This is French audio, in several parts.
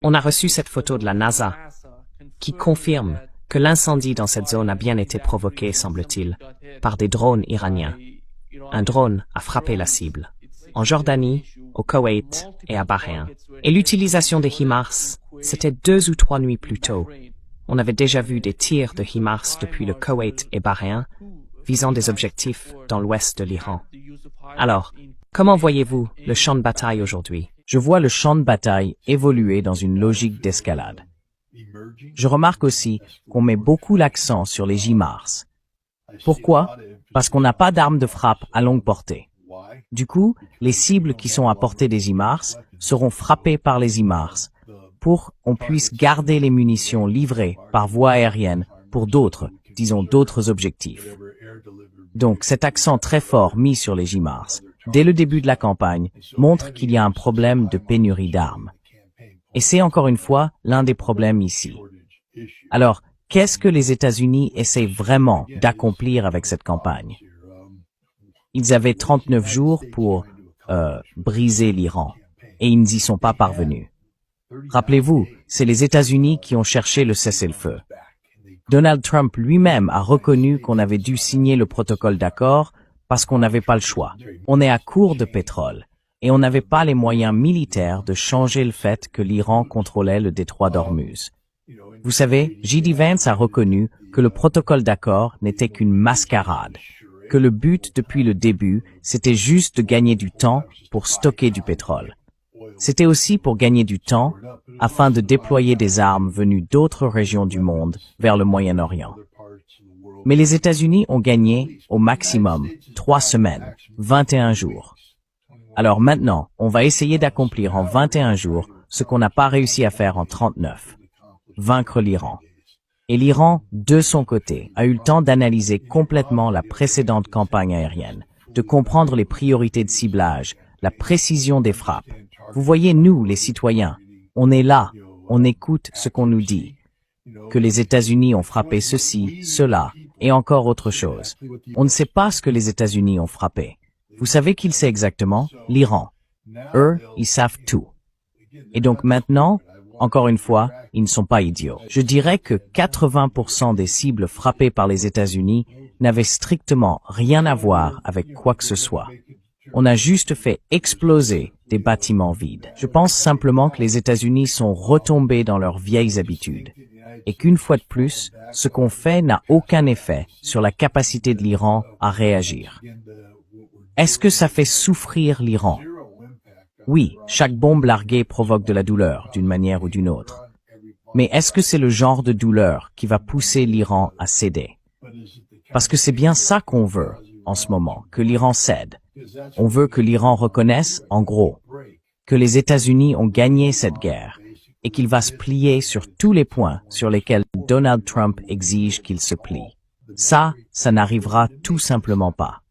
On a reçu cette photo de la NASA qui confirme que l'incendie dans cette zone a bien été provoqué, semble-t-il, par des drones iraniens. Un drone a frappé la cible, en Jordanie, au Koweït et à Bahreïn. Et l'utilisation des HIMARS, c'était 2 ou 3 nuits plus tôt. On avait déjà vu des tirs de HIMARS depuis le Koweït et Bahreïn, visant des objectifs dans l'ouest de l'Iran. Alors, comment voyez-vous le champ de bataille aujourd'hui? Je vois le champ de bataille évoluer dans une logique d'escalade. Je remarque aussi qu'on met beaucoup l'accent sur les HIMARS. Pourquoi? Parce qu'on n'a pas d'armes de frappe à longue portée. Du coup, les cibles qui sont à portée des HIMARS seront frappées par les HIMARS pour qu'on puisse garder les munitions livrées par voie aérienne pour d'autres, disons d'autres objectifs. Donc cet accent très fort mis sur les HIMARS, dès le début de la campagne, montre qu'il y a un problème de pénurie d'armes. Et c'est encore une fois l'un des problèmes ici. Alors, qu'est-ce que les États-Unis essaient vraiment d'accomplir avec cette campagne? Ils avaient 39 jours pour briser l'Iran, et ils n'y sont pas parvenus. Rappelez-vous, c'est les États-Unis qui ont cherché le cessez-le-feu. Donald Trump lui-même a reconnu qu'on avait dû signer le protocole d'accord parce qu'on n'avait pas le choix. On est à court de pétrole, et on n'avait pas les moyens militaires de changer le fait que l'Iran contrôlait le détroit d'Ormuz. Vous savez, J.D. Vance a reconnu que le protocole d'accord n'était qu'une mascarade, que le but depuis le début, c'était juste de gagner du temps pour stocker du pétrole. C'était aussi pour gagner du temps afin de déployer des armes venues d'autres régions du monde vers le Moyen-Orient. Mais les États-Unis ont gagné, au maximum, 3 semaines, 21 jours. Alors maintenant, on va essayer d'accomplir en 21 jours ce qu'on n'a pas réussi à faire en 39. Vaincre l'Iran. Et l'Iran, de son côté, a eu le temps d'analyser complètement la précédente campagne aérienne, de comprendre les priorités de ciblage, la précision des frappes. Vous voyez, nous, les citoyens, on est là, on écoute ce qu'on nous dit. Que les États-Unis ont frappé ceci, cela, et encore autre chose. On ne sait pas ce que les États-Unis ont frappé. Vous savez qui le sait exactement? L'Iran. Eux, ils savent tout. Et donc maintenant, encore une fois, ils ne sont pas idiots. Je dirais que 80% des cibles frappées par les États-Unis n'avaient strictement rien à voir avec quoi que ce soit. On a juste fait exploser des bâtiments vides. Je pense simplement que les États-Unis sont retombés dans leurs vieilles habitudes. Et qu'une fois de plus, ce qu'on fait n'a aucun effet sur la capacité de l'Iran à réagir. Est-ce que ça fait souffrir l'Iran? Oui, chaque bombe larguée provoque de la douleur, d'une manière ou d'une autre. Mais est-ce que c'est le genre de douleur qui va pousser l'Iran à céder? Parce que c'est bien ça qu'on veut, en ce moment, que l'Iran cède. On veut que l'Iran reconnaisse, en gros, que les États-Unis ont gagné cette guerre et qu'il va se plier sur tous les points sur lesquels Donald Trump exige qu'il se plie. Ça n'arrivera tout simplement pas.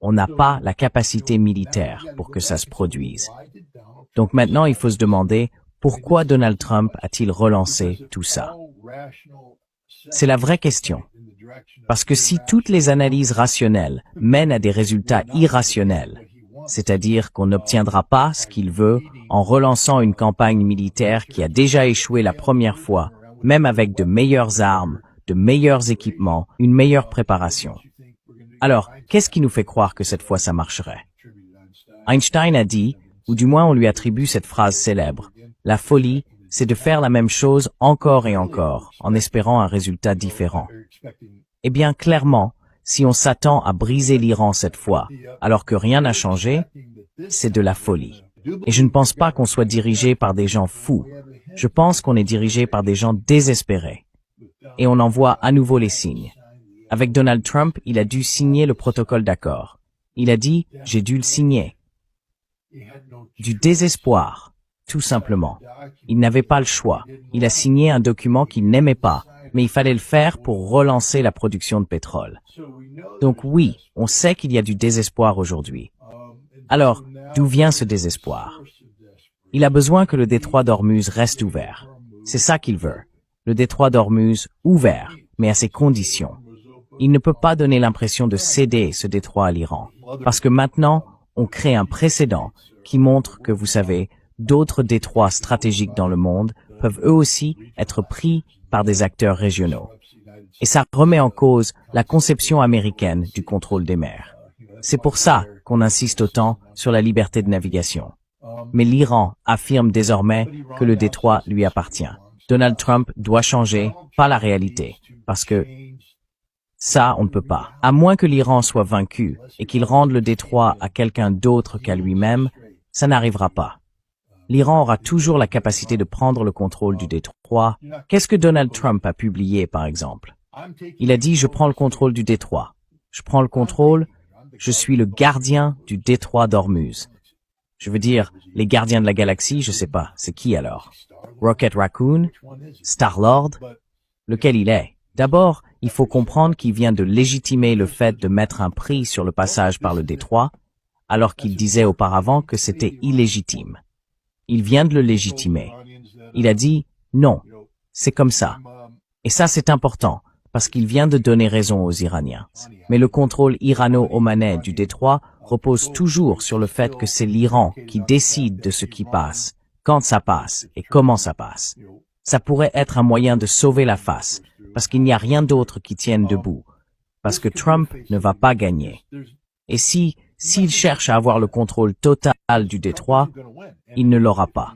On n'a pas la capacité militaire pour que ça se produise. Donc maintenant, il faut se demander pourquoi Donald Trump a-t-il relancé tout ça? C'est la vraie question. Parce que si toutes les analyses rationnelles mènent à des résultats irrationnels, c'est-à-dire qu'on n'obtiendra pas ce qu'il veut en relançant une campagne militaire qui a déjà échoué la première fois, même avec de meilleures armes, de meilleurs équipements, une meilleure préparation. Alors, qu'est-ce qui nous fait croire que cette fois ça marcherait? Einstein a dit, ou du moins on lui attribue cette phrase célèbre, « La folie, c'est de faire la même chose encore et encore, en espérant un résultat différent. » Eh bien, clairement, si on s'attend à briser l'Iran cette fois, alors que rien n'a changé, c'est de la folie. Et je ne pense pas qu'on soit dirigé par des gens fous. Je pense qu'on est dirigé par des gens désespérés. Et on en voit à nouveau les signes. Avec Donald Trump, il a dû signer le protocole d'accord. Il a dit, j'ai dû le signer. Du désespoir, tout simplement. Il n'avait pas le choix. Il a signé un document qu'il n'aimait pas, mais il fallait le faire pour relancer la production de pétrole. Donc oui, on sait qu'il y a du désespoir aujourd'hui. Alors, d'où vient ce désespoir? Il a besoin que le détroit d'Ormuz reste ouvert. C'est ça qu'il veut. Le détroit d'Ormuz ouvert, mais à ses conditions. Il ne peut pas donner l'impression de céder ce détroit à l'Iran. Parce que maintenant, on crée un précédent qui montre que, vous savez, d'autres détroits stratégiques dans le monde peuvent eux aussi être pris par des acteurs régionaux. Et ça remet en cause la conception américaine du contrôle des mers. C'est pour ça qu'on insiste autant sur la liberté de navigation. Mais l'Iran affirme désormais que le détroit lui appartient. Donald Trump doit changer, pas la réalité, parce que ça, on ne peut pas. À moins que l'Iran soit vaincu et qu'il rende le détroit à quelqu'un d'autre qu'à lui-même, ça n'arrivera pas. L'Iran aura toujours la capacité de prendre le contrôle du détroit. Qu'est-ce que Donald Trump a publié, par exemple? Il a dit « Je prends le contrôle du détroit. Je prends le contrôle, je suis le gardien du détroit d'Ormuz. » Je veux dire, les gardiens de la galaxie, je sais pas, c'est qui alors? Rocket Raccoon? Star-Lord? Lequel il est? D'abord, il faut comprendre qu'il vient de légitimer le fait de mettre un prix sur le passage par le détroit, alors qu'il disait auparavant que c'était illégitime. Il vient de le légitimer. Il a dit « Non, c'est comme ça ». Et ça, c'est important, parce qu'il vient de donner raison aux Iraniens. Mais le contrôle irano-omanais du détroit repose toujours sur le fait que c'est l'Iran qui décide de ce qui passe, quand ça passe et comment ça passe. Ça pourrait être un moyen de sauver la face, parce qu'il n'y a rien d'autre qui tienne debout, parce que Trump ne va pas gagner. Et s'il cherche à avoir le contrôle total du détroit, il ne l'aura pas.